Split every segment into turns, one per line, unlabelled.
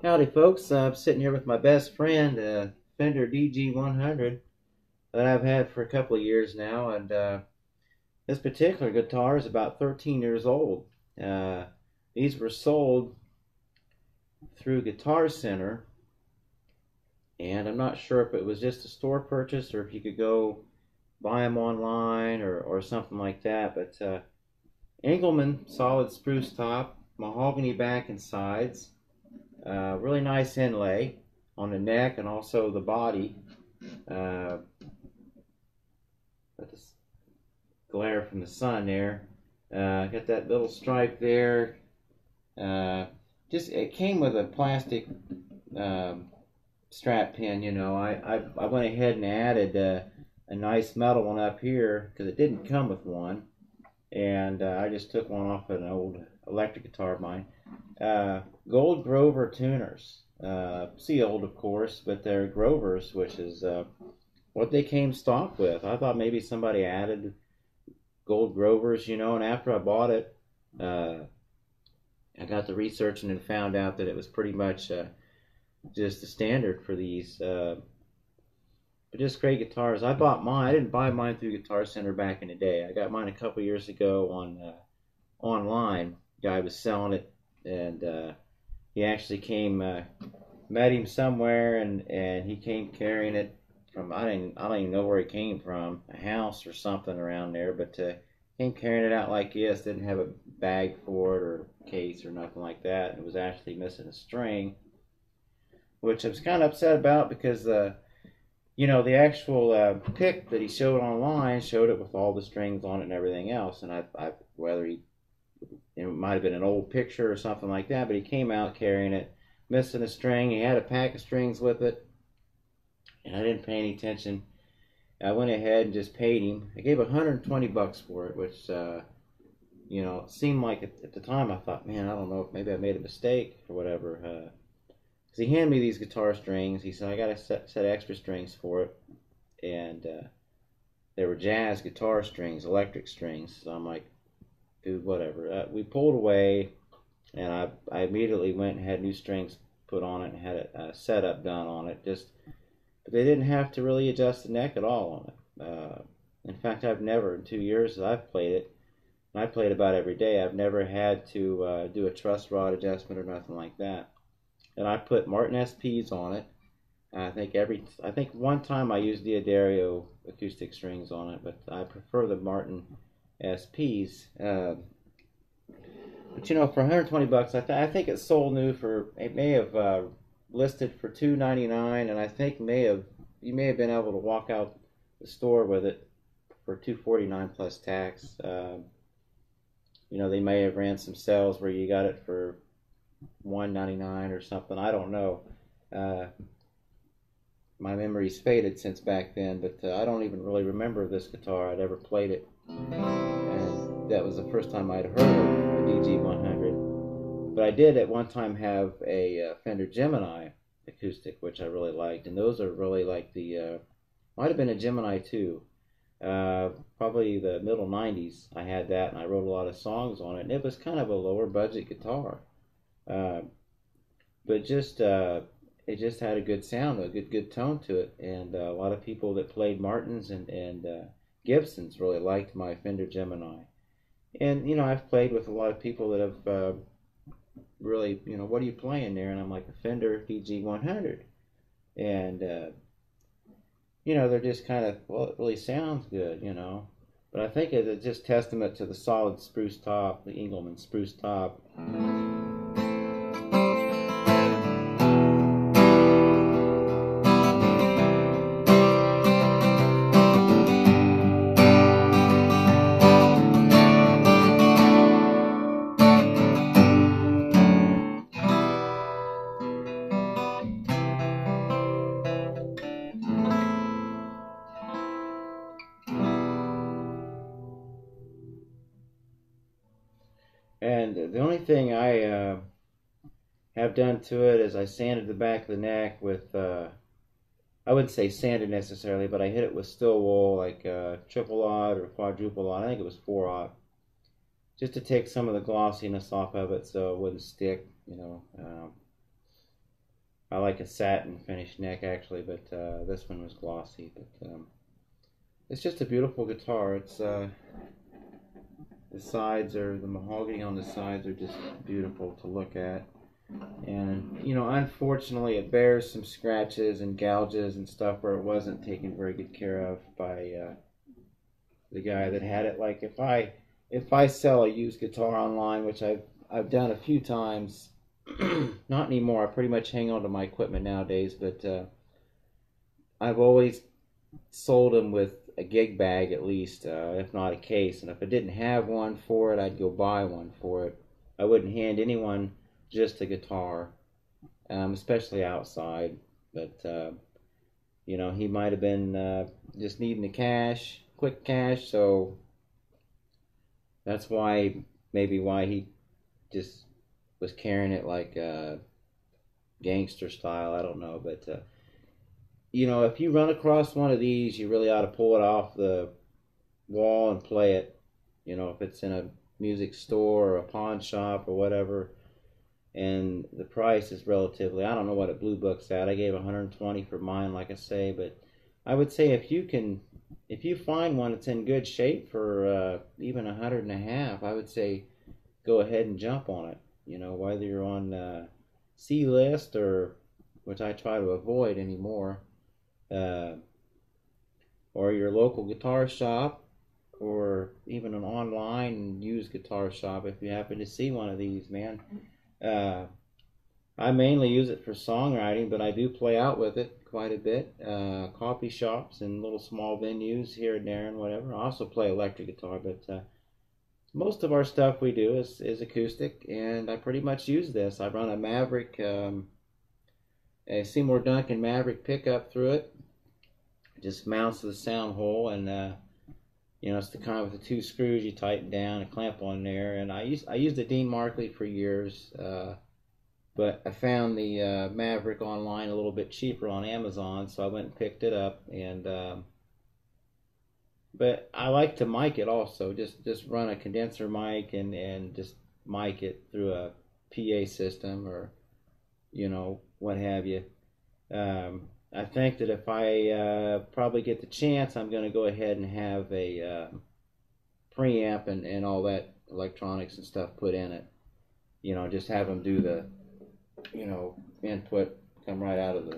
Howdy, folks. I'm sitting here with my best friend, Fender DG100 that I've had for a couple of years now, and this particular guitar is about 13 years old. Uh, these were sold through Guitar Center, and I'm not sure if it was just a store purchase or if you could go buy them online or something like that. But Engelmann solid spruce top, mahogany back and sides. Really nice inlay on the neck and also the body. Let this glare from the sun there. Got that little stripe there. Just it came with a plastic um, strap pin. I went ahead and added a nice metal one up here because it didn't come with one, and I just took one off an old electric guitar of mine. Gold Grover tuners. Sealed, of course, but they're Grovers, which is what they came stock with. I thought maybe somebody added gold Grovers, and after I bought it, uh, I got to researching and found out that it was pretty much just the standard for these. But just great guitars. I bought mine. I didn't buy mine through Guitar Center back in the day. I got mine a couple years ago on online. Guy was selling it, and he actually came, met him somewhere, and he came carrying it from I don't even know where he came from, a house or something around there, but came carrying it out like this. Didn't have a bag for it or case or nothing like that. It was actually missing a string, which I was kind of upset about because the actual pic that he showed online showed it with all the strings on it and everything else, and I whether he it might have been an old picture or something like that, but he came out carrying it, missing a string. He had a pack of strings with it, and I didn't pay any attention. I went ahead and just paid him. I gave $120 for it, which it seemed like at the time I thought, man, I don't know if maybe I made a mistake or whatever. Because he handed me these guitar strings. He said I got a set extra strings for it, and they were jazz guitar strings, electric strings. So I'm like, dude, whatever. We pulled away, and I immediately went and had new strings put on it and had a setup done on it. But they didn't have to really adjust the neck at all on it. In fact, I've never, in 2 years that I've played it, and I played about every day, I've never had to do a truss rod adjustment or nothing like that. And I put Martin SPs on it. I think one time I used the Adagio acoustic strings on it, but I prefer the Martin SPs. But for $120, I think it sold new for it may have listed for $299, and I think you may have been able to walk out the store with it for $249 plus tax. They may have ran some sales where you got it for $199 or something. I don't know. My memory's faded since back then, but I don't even really remember this guitar. I'd ever played it, and that was the first time I'd heard of the DG100. But I did at one time have a Fender Gemini acoustic, which I really liked, and those are really like the might have been a Gemini 2. Probably the middle 90s. I had that, and I wrote a lot of songs on it, and it was kind of a lower budget guitar. Uh, but it just had a good sound, a good tone to it, and a lot of people that played Martins and Gibsons really liked my Fender Gemini. And I've played with a lot of people that have really, what are you playing there? And I'm like, a Fender DG100, and they're just kind of, well, it really sounds good. But I think it's just testament to the solid spruce top, the Engelmann spruce top. And the only thing I have done to it is I sanded the back of the neck with, I wouldn't say sanded necessarily, but I hit it with steel wool, like triple aught or quadruple aught. I think it was 4-aught, just to take some of the glossiness off of it so it wouldn't stick. I like a satin finish neck actually, but this one was glossy. But it's just a beautiful guitar. It's the mahogany on the sides are just beautiful to look at. And, you know, unfortunately it bears some scratches and gouges and stuff where it wasn't taken very good care of by the guy that had it. Like if I sell a used guitar online, which I've done a few times, not anymore. I pretty much hang on to my equipment nowadays, but I've always sold them with a gig bag at least, if not a case. And if I didn't have one for it, I'd go buy one for it. I wouldn't hand anyone just a guitar, especially outside. But you know, he might have been just needing the cash, quick cash. So that's maybe why he just was carrying it like gangster style. I don't know, but you know, if you run across one of these, you really ought to pull it off the wall and play it. You know, if it's in a music store or a pawn shop or whatever, and the price is relatively, I don't know what a Blue Book's at. I gave 120 for mine, like I say, but I would say if you find one that's in good shape for even 100.5, I would say go ahead and jump on it. You know, whether you're on C list or, which I try to avoid anymore, or your local guitar shop, or even an online used guitar shop if you happen to see one of these, man. I mainly use it for songwriting, but I do play out with it quite a bit. Coffee shops and little small venues here and there and whatever. I also play electric guitar, but most of our stuff we do is acoustic, and I pretty much use this. I run a Maverick, a Seymour Duncan Maverick pickup through it. It just mounts to the sound hole, and you know, it's the kind with the two screws you tighten down and clamp on there. And I used a Dean Markley for years, but I found the Maverick online a little bit cheaper on Amazon, so I went and picked it up. And but I like to mic it also. Just run a condenser mic and just mic it through a PA system, or you know, what have you. I think that if I probably get the chance, I'm going to go ahead and have a preamp and all that electronics and stuff put in it. You know, just have them do the, you know, input come right out of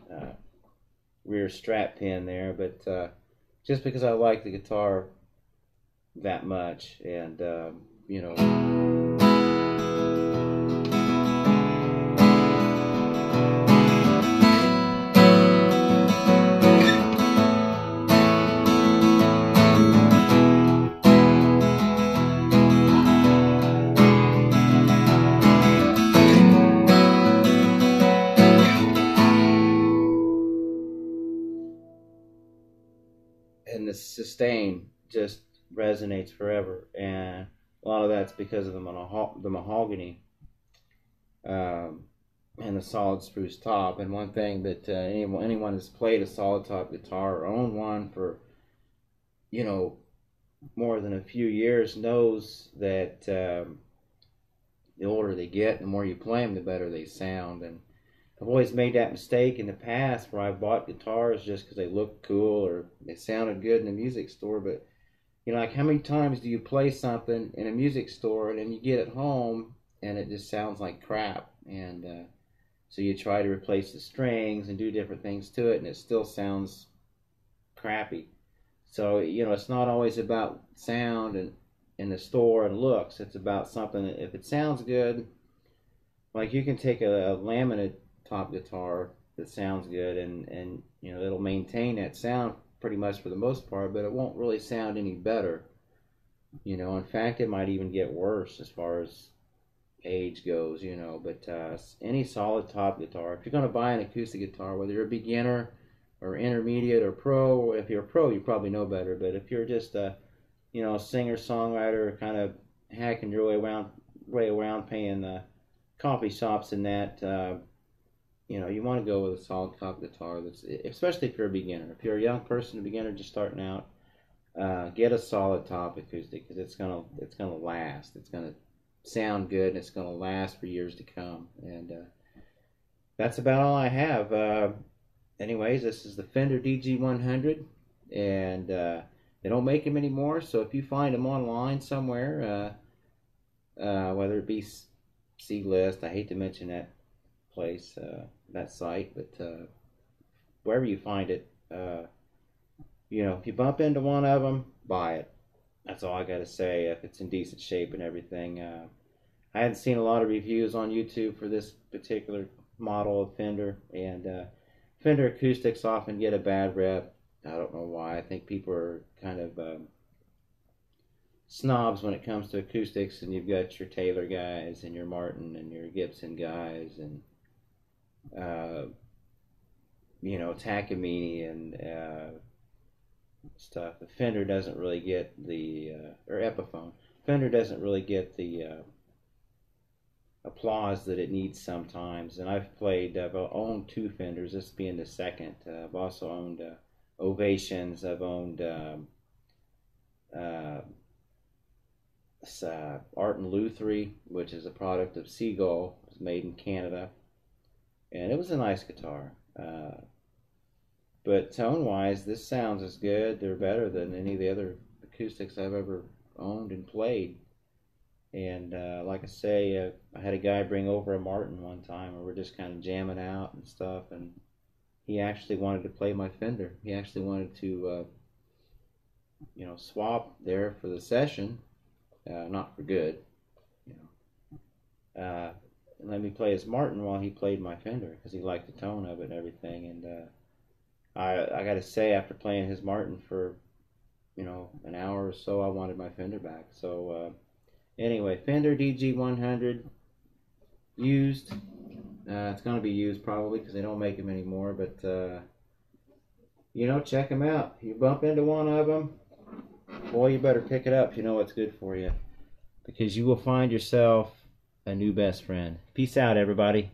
the rear strap pin there. But just because I like the guitar that much, and you know. And the sustain just resonates forever, and a lot of that's because of the mahogany and the solid spruce top. And one thing that anyone who's played a solid top guitar or owned one for, you know, more than a few years knows that the older they get, the more you play them, the better they sound. And I've always made that mistake in the past where I bought guitars just because they looked cool or they sounded good in the music store. But, you know, like how many times do you play something in a music store and then you get it home and it just sounds like crap? And so you try to replace the strings and do different things to it and it still sounds crappy. So, you know, it's not always about sound and in the store and looks. It's about something that if it sounds good, like you can take a laminate top guitar that sounds good and you know, it'll maintain that sound pretty much for the most part, but it won't really sound any better. You know, in fact, it might even get worse as far as age goes, you know. But any solid top guitar, if you're going to buy an acoustic guitar, whether you're a beginner or intermediate or pro, if you're a pro, you probably know better. But if you're just a, you know, singer songwriter, kind of hacking your way around paying coffee shops and that, you know, you want to go with a solid top guitar. That's, especially if you're a beginner. If you're a young person, a beginner just starting out, get a solid top acoustic because it's gonna last. It's gonna sound good and it's gonna last for years to come. And that's about all I have. Anyways, this is the Fender DG100, and they don't make them anymore. So if you find them online somewhere, whether it be C-List, I hate to mention that place, that site, but wherever you find it, if you bump into one of them, buy it. That's all I got to say. If it's in decent shape and everything. I hadn't seen a lot of reviews on YouTube for this particular model of Fender, and Fender acoustics often get a bad rep. I don't know why. I think people are kind of snobs when it comes to acoustics, and you've got your Taylor guys and your Martin and your Gibson guys and Takamine and stuff. The Fender doesn't really get the or Epiphone. Fender doesn't really get the applause that it needs sometimes. And I've owned two Fenders, this being the second. I've also owned Ovations. I've owned Art and Lutherie, which is a product of Seagull. It was made in Canada, and it was a nice guitar. But tone-wise, this sounds as good. They're better than any of the other acoustics I've ever owned and played. And like I say, I had a guy bring over a Martin one time, and we're just kind of jamming out and stuff, and he actually wanted to play my Fender. He actually wanted to, swap there for the session, not for good, and let me play his Martin while he played my Fender, because he liked the tone of it and everything. And I got to say, after playing his Martin for, an hour or so, I wanted my Fender back. So anyway, Fender DG100 used. It's going to be used probably because they don't make them anymore. But check them out. You bump into one of them, boy, you better pick it up if you know what's good for you, because you will find yourself a new best friend. Peace out, everybody.